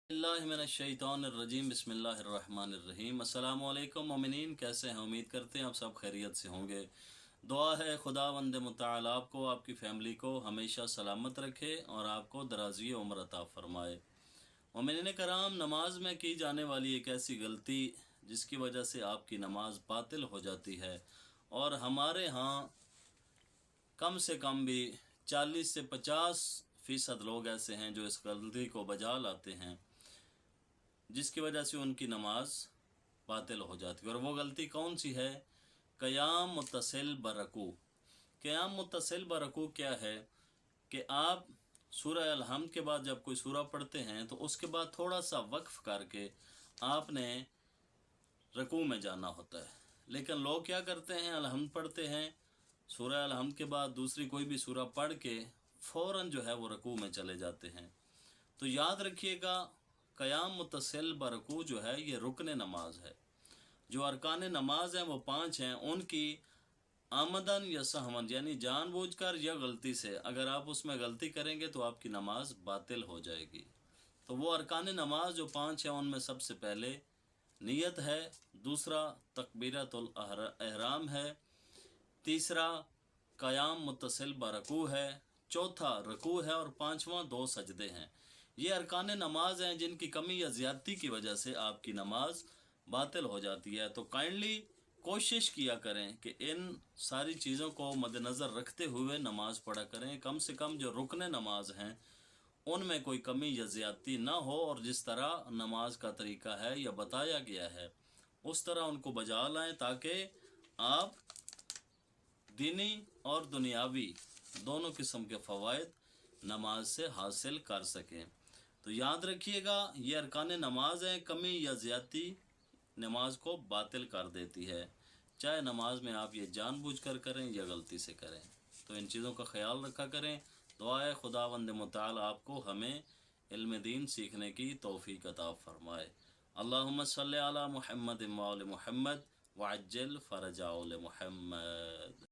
बिस्मिल्लाहिर्रहमानिर्रहीम बिस्मिल्लाहिर्रहमानिर्रहीम। अस्सलाम वालेकुम मोमिनीन, कैसे हैं? उम्मीद करते हैं आप सब खैरियत से होंगे। दुआ है खुदावंद मुतआल आपको, आपकी फ़ैमिली को हमेशा सलामत रखे और आपको दराज़ी उम्र अता फ़रमाए। मोमिनीन कराम, नमाज में की जाने वाली एक ऐसी गलती जिसकी वजह से आपकी नमाज बातिल हो जाती है, और हमारे यहाँ कम से कम भी 40 से 50% लोग ऐसे हैं जो इस गलती को बजा लाते हैं, जिसकी वजह से उनकी नमाज बातिल हो जाती है। और वो गलती कौन सी है? क़याम मुत्तसिल बरकू। क़याम मुत्तसिल बरकू क्या है कि आप सूरह अल-हम्द के बाद जब कोई सूरह पढ़ते हैं तो उसके बाद थोड़ा सा वक्फ़ करके आपने रकू में जाना होता है। लेकिन लोग क्या करते हैं, अल-हम्द पढ़ते हैं, सूरह अल-हम्द के बाद दूसरी कोई भी सूरह पढ़ के फ़ौरन जो है वो रकू में चले जाते हैं। तो याद रखिएगा, क़याम मुत्तसिल बरकू जो है ये रुकन नमाज है। जो अरकान नमाज हैं वो 5 हैं, उनकी आमदन या सहमन यानी जानबूझकर या गलती से अगर आप उसमें गलती करेंगे तो आपकी नमाज बातिल हो जाएगी। तो वो अरकान नमाज जो 5 हैं उनमें सबसे पहले नियत है, दूसरा तकबीरतुल एहराम है, तीसरा क़याम मुत्तसिल बरकू है, चौथा रकू है और पाँचवा 2 सजदे हैं। ये अरकान नमाज हैं जिनकी कमी या ज़्यादती की वजह से आपकी नमाज बातिल हो जाती है। तो काइंडली कोशिश किया करें कि इन सारी चीज़ों को मद्देनज़र रखते हुए नमाज पढ़ा करें। कम से कम जो रुकन नमाज हैं उनमें कोई कमी या ज़्यादती ना हो, और जिस तरह नमाज का तरीका है या बताया गया है उस तरह उनको बजा लाएँ, ताकि आप दीनी और दुनियावी दोनों किस्म के फ़वाइद नमाज से हासिल कर सकें। तो याद रखिएगा, ये अरकान नमाज हैं, कमी या ज़्यादती नमाज को बातिल कर देती है, चाहे नमाज में आप ये जानबूझकर करें या गलती से करें। तो इन चीज़ों का ख्याल रखा करें। दुआ है खुदावंद मुतआल आपको हमें इल्म दीन सीखने की तौफीक अता फ़रमाए। अल्लाहुम्मा सल्लि अला मुहम्मद व आले मुहम्मद वअज्जिल फ़रजा आले मुहम्मद।